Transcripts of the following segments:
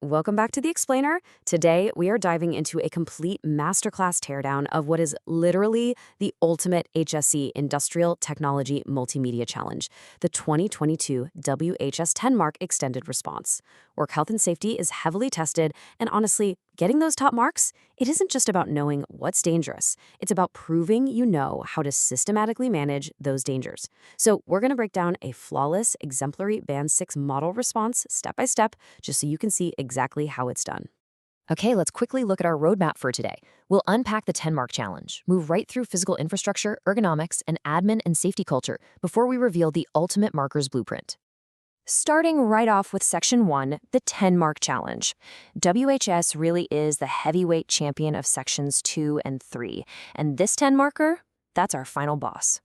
Welcome back to The Explainer. Today, we are diving into a complete masterclass teardown of what is literally the ultimate HSC Industrial Technology Multimedia Challenge, the 2022 WHS 10 Mark Extended Response. Work health and safety is heavily tested, and honestly, getting those top marks, it isn't just about knowing what's dangerous. It's about proving you know how to systematically manage those dangers. So we're going to break down a flawless, exemplary Band 6 model response step by step, just so you can see exactly how it's done. Okay, let's quickly look at our roadmap for today. We'll unpack the 10-mark challenge, move right through physical infrastructure, ergonomics, and admin and safety culture before we reveal the ultimate markers blueprint. Starting right off with Section 1, the 10-mark challenge. WHS really is the heavyweight champion of Sections 2 and 3, and this 10-marker, that's our final boss.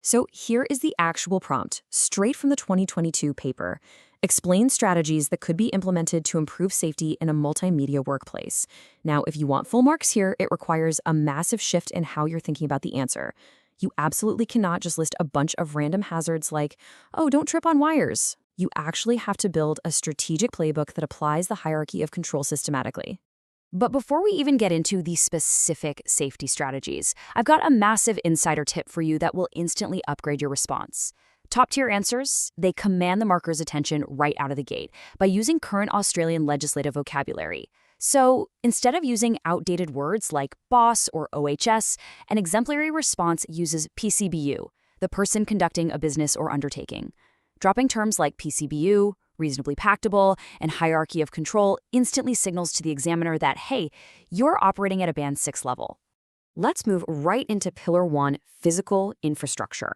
So here is the actual prompt, straight from the 2022 paper. Explain strategies that could be implemented to improve safety in a multimedia workplace. Now, if you want full marks here, it requires a massive shift in how you're thinking about the answer. You absolutely cannot just list a bunch of random hazards like, oh, don't trip on wires. You actually have to build a strategic playbook that applies the hierarchy of control systematically. But before we even get into the specific safety strategies, I've got a massive insider tip for you that will instantly upgrade your response. Top-tier answers, they command the marker's attention right out of the gate by using current Australian legislative vocabulary. So instead of using outdated words like boss or OHS, an exemplary response uses PCBU, the person conducting a business or undertaking. Dropping terms like PCBU, reasonably pactable, and hierarchy of control instantly signals to the examiner that, hey, you're operating at a Band 6 level. Let's move right into Pillar 1, physical infrastructure.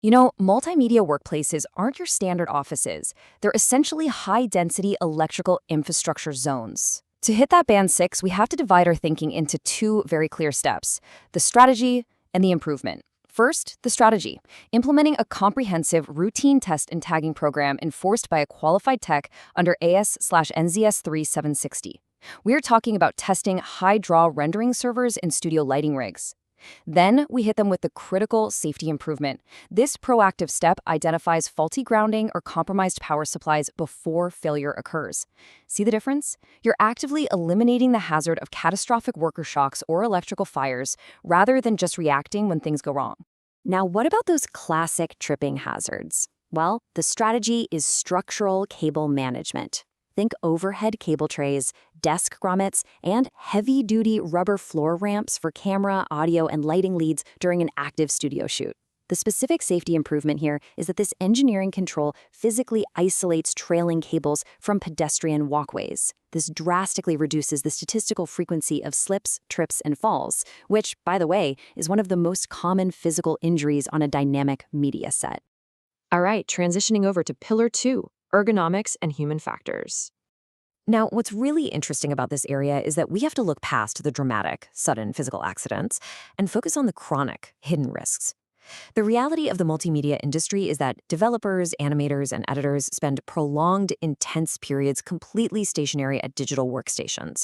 You know, multimedia workplaces aren't your standard offices. They're essentially high-density electrical infrastructure zones. To hit that Band 6, we have to divide our thinking into two very clear steps: the strategy and the improvement. First, the strategy, implementing a comprehensive routine test and tagging program enforced by a qualified tech under AS/NZS 3760. We're talking about testing high-draw rendering servers and studio lighting rigs. Then we hit them with the critical safety improvement. This proactive step identifies faulty grounding or compromised power supplies before failure occurs. See the difference? You're actively eliminating the hazard of catastrophic worker shocks or electrical fires rather than just reacting when things go wrong. Now, what about those classic tripping hazards? Well, the strategy is structural cable management. Think overhead cable trays, desk grommets, and heavy-duty rubber floor ramps for camera, audio, and lighting leads during an active studio shoot. The specific safety improvement here is that this engineering control physically isolates trailing cables from pedestrian walkways. This drastically reduces the statistical frequency of slips, trips, and falls, which, by the way, is one of the most common physical injuries on a dynamic media set. All right, transitioning over to Pillar 2, ergonomics and human factors. Now, what's really interesting about this area is that we have to look past the dramatic, sudden physical accidents and focus on the chronic, hidden risks. The reality of the multimedia industry is that developers, animators, and editors spend prolonged, intense periods completely stationary at digital workstations.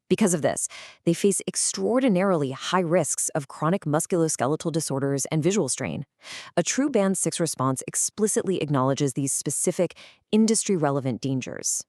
Because of this, they face extraordinarily high risks of chronic musculoskeletal disorders and visual strain. A true Band 6 response explicitly acknowledges these specific, industry-relevant dangers.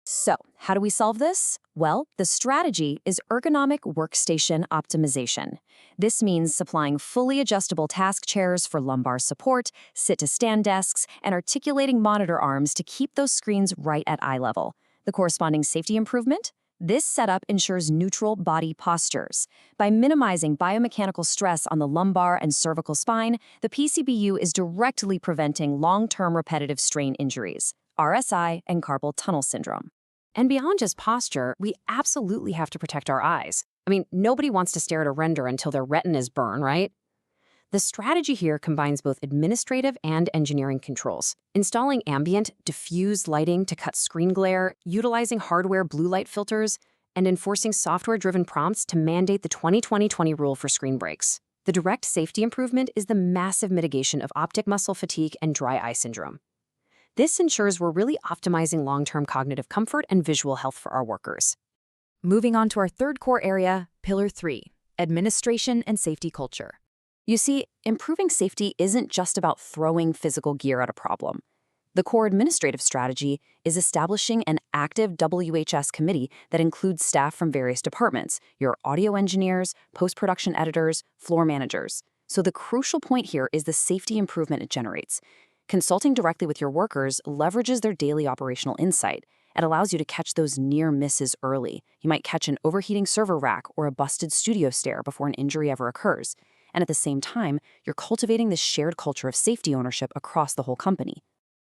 So, how do we solve this? Well, the strategy is ergonomic workstation optimization. This means supplying fully adjustable task chairs for lumbar support, sit-to-stand desks, and articulating monitor arms to keep those screens right at eye level. The corresponding safety improvement? This setup ensures neutral body postures. By minimizing biomechanical stress on the lumbar and cervical spine, the PCBU is directly preventing long-term repetitive strain injuries, RSI, and carpal tunnel syndrome. And beyond just posture, we absolutely have to protect our eyes. I mean, nobody wants to stare at a render until their retinas burn, right? The strategy here combines both administrative and engineering controls, installing ambient, diffused lighting to cut screen glare, utilizing hardware blue light filters, and enforcing software-driven prompts to mandate the 20-20-20 rule for screen breaks. The direct safety improvement is the massive mitigation of optic muscle fatigue and dry eye syndrome. This ensures we're really optimizing long-term cognitive comfort and visual health for our workers. Moving on to our third core area, Pillar 3, administration and safety culture. You see, improving safety isn't just about throwing physical gear at a problem. The core administrative strategy is establishing an active WHS committee that includes staff from various departments, your audio engineers, post-production editors, floor managers. So the crucial point here is the safety improvement it generates. Consulting directly with your workers leverages their daily operational insight. It allows you to catch those near misses early. You might catch an overheating server rack or a busted studio stair before an injury ever occurs. And at the same time, you're cultivating this shared culture of safety ownership across the whole company.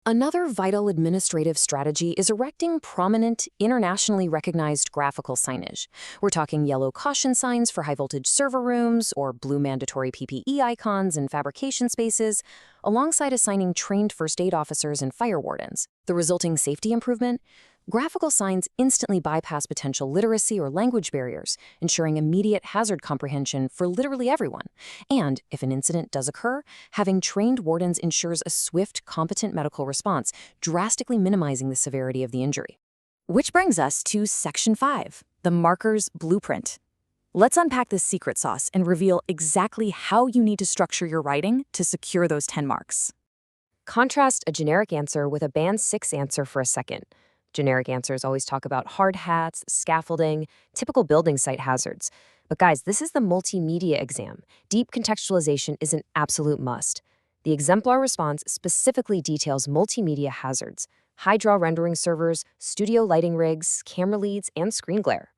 Another vital administrative strategy is erecting prominent, internationally recognized graphical signage. We're talking yellow caution signs for high-voltage server rooms or blue mandatory PPE icons in fabrication spaces, alongside assigning trained first aid officers and fire wardens. The resulting safety improvement? Graphical signs instantly bypass potential literacy or language barriers, ensuring immediate hazard comprehension for literally everyone. And if an incident does occur, having trained wardens ensures a swift, competent medical response, drastically minimizing the severity of the injury. Which brings us to Section 5, the marker's blueprint. Let's unpack this secret sauce and reveal exactly how you need to structure your writing to secure those 10 marks. Contrast a generic answer with a Band 6 answer for a second. Generic answers always talk about hard hats, scaffolding, typical building site hazards. But guys, this is the multimedia exam. Deep contextualization is an absolute must. The exemplar response specifically details multimedia hazards, high-draw rendering servers, studio lighting rigs, camera leads, and screen glare.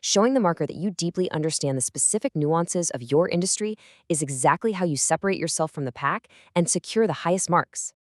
Showing the marker that you deeply understand the specific nuances of your industry is exactly how you separate yourself from the pack and secure the highest marks.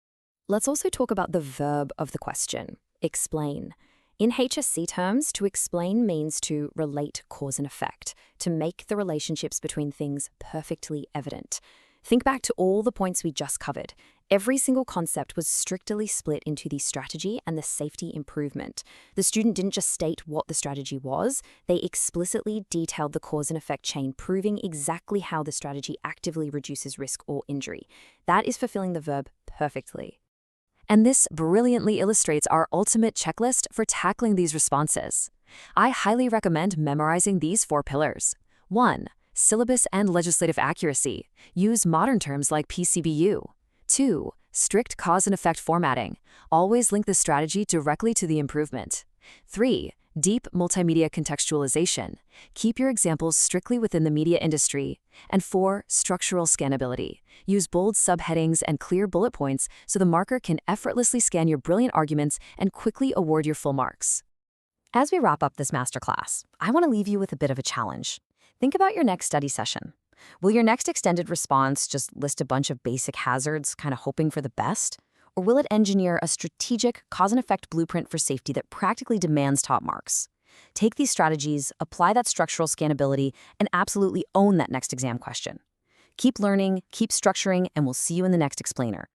Let's also talk about the verb of the question. Explain. In HSC terms, to explain means to relate cause and effect, to make the relationships between things perfectly evident. Think back to all the points we just covered. Every single concept was strictly split into the strategy and the safety improvement. The student didn't just state what the strategy was, they explicitly detailed the cause and effect chain, proving exactly how the strategy actively reduces risk or injury. That is fulfilling the verb perfectly. And this brilliantly illustrates our ultimate checklist for tackling these responses. I highly recommend memorizing these 4 pillars. 1. Syllabus and legislative accuracy. Use modern terms like PCBU. 2. Strict cause and effect formatting. Always link the strategy directly to the improvement. 3. Deep multimedia contextualization. Keep your examples strictly within the media industry. And 4. Structural scannability. Use bold subheadings and clear bullet points so the marker can effortlessly scan your brilliant arguments and quickly award your full marks. As we wrap up this masterclass, I want to leave you with a bit of a challenge. Think about your next study session. Will your next extended response just list a bunch of basic hazards, kind of hoping for the best? Or will it engineer a strategic cause and effect blueprint for safety that practically demands top marks? Take these strategies, apply that structural scannability, and absolutely own that next exam question. Keep learning, keep structuring, and we'll see you in the next explainer.